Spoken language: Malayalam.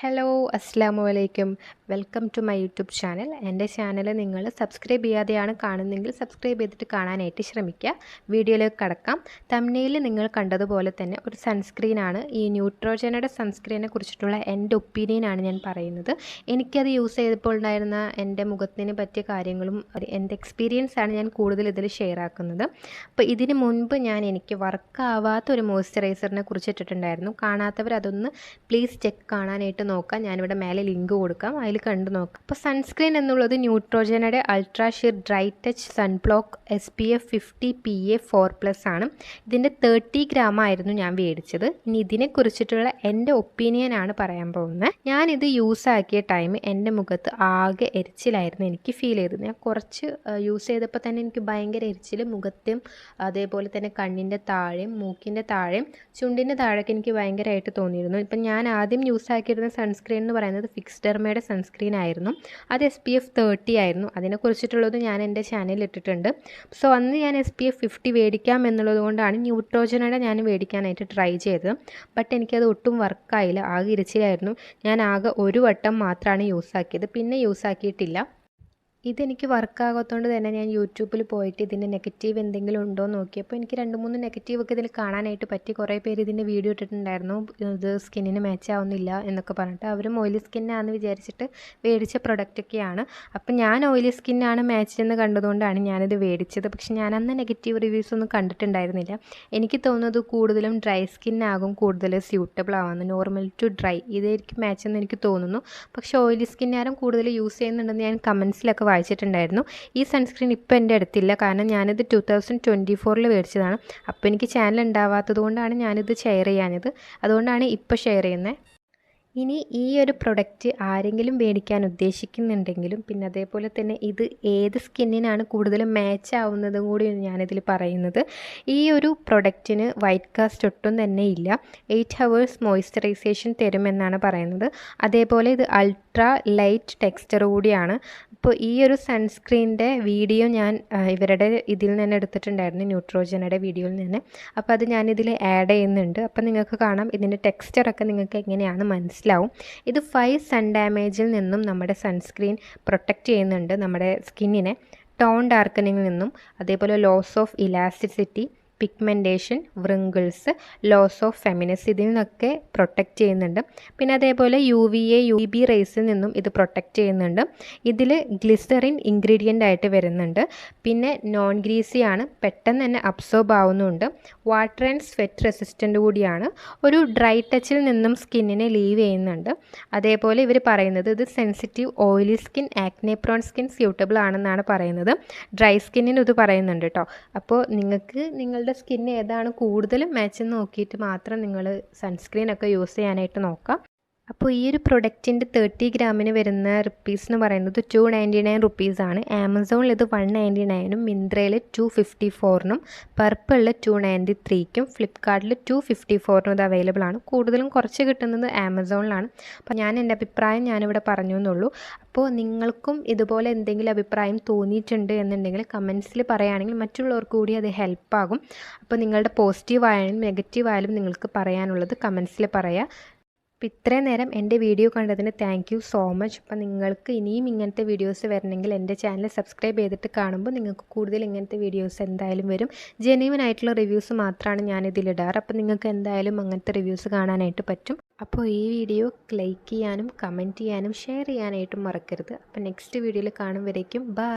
ഹലോ അസ്സാമു അലൈക്കും. Welcome to my YouTube channel. എൻ്റെ ചാനൽ നിങ്ങൾ സബ്സ്ക്രൈബ് ചെയ്യാതെയാണ് കാണുന്നതെങ്കിൽ സബ്സ്ക്രൈബ് ചെയ്തിട്ട് കാണാനായിട്ട് ശ്രമിക്കുക. വീഡിയോയിലേക്ക് കടക്കാം. തംബ്നെയിൽ നിങ്ങൾ കണ്ടതുപോലെ തന്നെ ഒരു സൺസ്ക്രീനാണ്. ഈ ന്യൂട്രോജനയുടെ സൺസ്ക്രീനെ കുറിച്ചിട്ടുള്ള എൻ്റെ ഒപ്പീനിയനാണ് ഞാൻ പറയുന്നത്. എനിക്കത് യൂസ് ചെയ്തപ്പോൾ ഉണ്ടായിരുന്ന എൻ്റെ മുഖത്തിന് പറ്റിയ കാര്യങ്ങളും എൻ്റെ എക്സ്പീരിയൻസാണ് ഞാൻ കൂടുതൽ ഇതിൽ ഷെയർ ആക്കുന്നത്. അപ്പോൾ ഇതിന് മുൻപ് എനിക്ക് വർക്കാവാത്ത ഒരു മോയ്സ്ചറൈസറിനെ കുറിച്ച് ഇട്ടിട്ടുണ്ടായിരുന്നു. കാണാത്തവർ അതൊന്ന് പ്ലീസ് ചെക്ക് കാണാനായിട്ട് നോക്കാം. ഞാനിവിടെ മേലെ ലിങ്ക് കൊടുക്കാം, അതിൽ കണ്ടു നോക്കാം. അപ്പോൾ സൺസ്ക്രീൻ എന്നുള്ളത് ന്യൂട്രോജനയുടെ ultra sheer dry touch sunblock SPF 50 PA 4+ ആണ്. ഇതിൻ്റെ 30 ഗ്രാം ആയിരുന്നു ഞാൻ മേടിച്ചത്. ഇനി ഇതിനെക്കുറിച്ചിട്ടുള്ള എൻ്റെ ഒപ്പീനിയനാണ് പറയാൻ പോകുന്നത്. ഞാനിത് യൂസ് ആക്കിയ ടൈം എൻ്റെ മുഖത്ത് ആകെ എരിച്ചിലായിരുന്നു എനിക്ക് ഫീൽ ചെയ്തത്. ഞാൻ കുറച്ച് യൂസ് ചെയ്തപ്പോൾ തന്നെ എനിക്ക് ഭയങ്കര എരിച്ചിൽ, മുഖത്തും അതേപോലെ തന്നെ കണ്ണിൻ്റെ താഴെയും മൂക്കിൻ്റെ താഴെയും ചുണ്ടിൻ്റെ താഴെയൊക്കെ എനിക്ക് ഭയങ്കരമായിട്ട് തോന്നിയിരുന്നു. ഇപ്പം ഞാൻ ആദ്യം യൂസ് ആക്കിയിരുന്ന സൺസ്ക്രീൻ എന്ന് പറയുന്നത് ഫിക്സ്ഡെർമയുടെ സൺസ്ക്രീൻ ആയിരുന്നു. അത് SPF 30 ആയിരുന്നു. അതിനെക്കുറിച്ചിട്ടുള്ളത് ഞാൻ എൻ്റെ ചാനലിൽ ഇട്ടിട്ടുണ്ട്. സോ അന്ന് ഞാൻ SPF 50 മേടിക്കാം എന്നുള്ളത് കൊണ്ടാണ് ന്യൂട്രോജനയുടെ ഞാൻ മേടിക്കാനായിട്ട് ട്രൈ ചെയ്തത്. ബട്ട് എനിക്കത് ഒട്ടും വർക്കായില്ല, ആകെ ഇരിച്ചിലായിരുന്നു. ഞാൻ ആകെ ഒരു വട്ടം മാത്രമാണ് യൂസ് ആക്കിയത്, പിന്നെ യൂസ് ആക്കിയിട്ടില്ല. ഇതെനിക്ക് വർക്കാകാത്തതുകൊണ്ട് തന്നെ ഞാൻ യൂട്യൂബിൽ പോയിട്ട് ഇതിൻ്റെ നെഗറ്റീവ് എന്തെങ്കിലും ഉണ്ടോ എന്ന് നോക്കിയപ്പോൾ എനിക്ക് 2-3 നെഗറ്റീവൊക്കെ ഇതിൽ കാണാനായിട്ട് പറ്റി. കുറേ പേര് ഇതിൻ്റെ വീഡിയോ ഇട്ടിട്ടുണ്ടായിരുന്നു, ഇത് സ്കിന്നിന് മാച്ച് ആവുന്നില്ല എന്നൊക്കെ പറഞ്ഞിട്ട്. അവരും ഓയിലി സ്കിന്നാണെന്ന് വിചാരിച്ചിട്ട് മേടിച്ച പ്രൊഡക്റ്റൊക്കെയാണ്. അപ്പം ഞാൻ ഓയിലി സ്കിന്നാണ് മാച്ച് എന്ന് കണ്ടതുകൊണ്ടാണ് ഞാനിത് മേടിച്ചത്. പക്ഷെ ഞാൻ അന്ന് നെഗറ്റീവ് റിവ്യൂസ് ഒന്നും കണ്ടിട്ടുണ്ടായിരുന്നില്ല. എനിക്ക് തോന്നുന്നത് കൂടുതലും ഡ്രൈ സ്കിന്നാകും കൂടുതൽ സ്യൂട്ടബിൾ ആവുന്നത്, നോർമൽ ടു ഡ്രൈ ഇതായിരിക്കും മാച്ച് എന്ന് എനിക്ക് തോന്നുന്നു. പക്ഷേ ഓയിലി സ്കിന്നാരും കൂടുതൽ യൂസ് ചെയ്യുന്നുണ്ടെന്ന് ഞാൻ കമൻസിലൊക്കെ വായിച്ചിട്ടുണ്ടായിരുന്നു. ഈ സൺസ്ക്രീൻ ഇപ്പോൾ എൻ്റെ അടുത്തില്ല, കാരണം ഞാനിത് 2024 മേടിച്ചതാണ്. അപ്പോൾ എനിക്ക് ചാനൽ ഉണ്ടാവാത്തത് കൊണ്ടാണ് ഞാനിത് ഷെയർ ചെയ്യാഞ്ഞത്. അതുകൊണ്ടാണ് ഇപ്പോൾ ഷെയർ ചെയ്യുന്നത്. ഇനി ഈ ഒരു പ്രൊഡക്റ്റ് ആരെങ്കിലും മേടിക്കാൻ ഉദ്ദേശിക്കുന്നുണ്ടെങ്കിലും പിന്നെ അതേപോലെ തന്നെ ഇത് ഏത് സ്കിന്നിനാണ് കൂടുതലും മാച്ച് ആവുന്നതും കൂടി ഞാനിതിൽ പറയുന്നത്. ഈ ഒരു പ്രൊഡക്റ്റിന് വൈറ്റ് കാസ്റ്റ് ഒട്ടും തന്നെ ഇല്ല. 8 hours മോയ്സ്ചറൈസേഷൻ തരുമെന്നാണ് പറയുന്നത്. അതേപോലെ ഇത് അൾട്രാ ലൈറ്റ് ടെക്സ്ചർ കൂടിയാണ്. അപ്പോൾ ഈ ഒരു സൺസ്ക്രീനിൻ്റെ വീഡിയോ ഞാൻ ഇവരുടെ ഇതിൽ നിന്ന് എടുത്തിട്ടുണ്ടായിരുന്നു, ന്യൂട്രോജനയുടെ വീഡിയോയിൽ നിന്ന്. അപ്പോൾ അത് ഞാനിതിൽ ആഡ് ചെയ്യുന്നുണ്ട്. അപ്പോൾ നിങ്ങൾക്ക് കാണാം ഇതിൻ്റെ ടെക്സ്ചറൊക്കെ നിങ്ങൾക്ക് എങ്ങനെയാണ് മനസ്സിലാവും. ഇത് 5 സൺ ഡാമേജിൽ നിന്നും നമ്മുടെ സൺസ്ക്രീൻ പ്രൊട്ടക്റ്റ് ചെയ്യുന്നുണ്ട് നമ്മുടെ സ്കിന്നിനെ. ടോൺ ഡാർക്കനിങ്ങിൽ നിന്നും, അതേപോലെ loss of elasticity, pigmentation, wrinkles, loss of firmness ഇതിൽ നിന്നൊക്കെ പ്രൊട്ടക്റ്റ് ചെയ്യുന്നുണ്ട്. പിന്നെ അതേപോലെ UVA UVB റേസിൽ നിന്നും ഇത് പ്രൊട്ടക്റ്റ് ചെയ്യുന്നുണ്ട്. ഇതിൽ ഗ്ലിസറിൻ ഇൻഗ്രീഡിയൻ്റ് ആയിട്ട് വരുന്നുണ്ട്. പിന്നെ നോൺ ഗ്രീസിയാണ്, പെട്ടെന്ന് തന്നെ അബ്സോർബ് ആവുന്നുണ്ട്. വാട്ടർ ആൻഡ് സ്വെറ്റ് റെസിസ്റ്റൻ്റ് കൂടിയാണ്. ഒരു ഡ്രൈ ടച്ചിൽ നിന്നും സ്കിന്നിനെ ലീവ് ചെയ്യുന്നുണ്ട്. അതേപോലെ ഇവർ പറയുന്നത് ഇത് sensitive oily skin, acne prone skin suitable ആണെന്നാണ് പറയുന്നത്. ഡ്രൈ സ്കിന്നിന് ഇത് പറയുന്നുണ്ട് കേട്ടോ. അപ്പോൾ നിങ്ങൾക്ക് നിങ്ങളുടെ സ്കിൻ ഏതാണ് കൂടുതലും മാച്ച് എന്ന് നോക്കിയിട്ട് മാത്രം നിങ്ങൾ സൺസ്ക്രീനൊക്കെ യൂസ് ചെയ്യാനായിട്ട് നോക്കാം. അപ്പോൾ ഈ ഒരു പ്രൊഡക്റ്റിൻ്റെ 30 ഗ്രാമിന് വരുന്ന റുപ്പീസ് എന്ന് പറയുന്നത് 299 റുപ്പീസാണ്. ആമസോണിൽ ഇത് 199-നും മിന്ത്രയിൽ 254-നും പർപ്പിളിൽ 293-ക്കും ഫ്ലിപ്കാർട്ടിൽ 254-നും ഇത് അവൈലബിൾ ആണ്. കൂടുതലും കുറച്ച് കിട്ടുന്നത് ആമസോണിലാണ്. അപ്പോൾ ഞാൻ എൻ്റെ അഭിപ്രായം ഞാനിവിടെ പറഞ്ഞു എന്നുള്ളൂ. അപ്പോൾ നിങ്ങൾക്കും ഇതുപോലെ എന്തെങ്കിലും അഭിപ്രായം തോന്നിയിട്ടുണ്ട് എന്നുണ്ടെങ്കിൽ കമൻസിൽ പറയുകയാണെങ്കിൽ മറ്റുള്ളവർക്ക് കൂടി അത് ഹെൽപ്പാകും. അപ്പോൾ നിങ്ങളുടെ പോസിറ്റീവ് ആയാലും നെഗറ്റീവ് ആയാലും നിങ്ങൾക്ക് പറയാനുള്ളത് കമൻസിൽ പറയുക. അപ്പോൾ ഇത്രയും നേരം എൻ്റെ വീഡിയോ കണ്ടതിന് താങ്ക് യു സോ മച്ച്. അപ്പോൾ നിങ്ങൾക്ക് ഇനിയും ഇങ്ങനത്തെ വീഡിയോസ് വരണമെങ്കിൽ എൻ്റെ ചാനൽ സബ്സ്ക്രൈബ് ചെയ്തിട്ട് കാണുമ്പോൾ നിങ്ങൾക്ക് കൂടുതൽ ഇങ്ങനത്തെ വീഡിയോസ് എന്തായാലും വരും. ജെന്യുവൻ ആയിട്ടുള്ള റിവ്യൂസ് മാത്രമാണ് ഞാനിതിലിടാറ്. അപ്പോൾ നിങ്ങൾക്ക് എന്തായാലും അങ്ങനത്തെ റിവ്യൂസ് കാണാനായിട്ട് പറ്റും. അപ്പോൾ ഈ വീഡിയോ ലൈക്ക് ചെയ്യാനും കമൻറ്റ് ചെയ്യാനും ഷെയർ ചെയ്യാനായിട്ടും മറക്കരുത്. അപ്പോൾ നെക്സ്റ്റ് വീഡിയോയിൽ കാണും വരേക്കും ബൈ.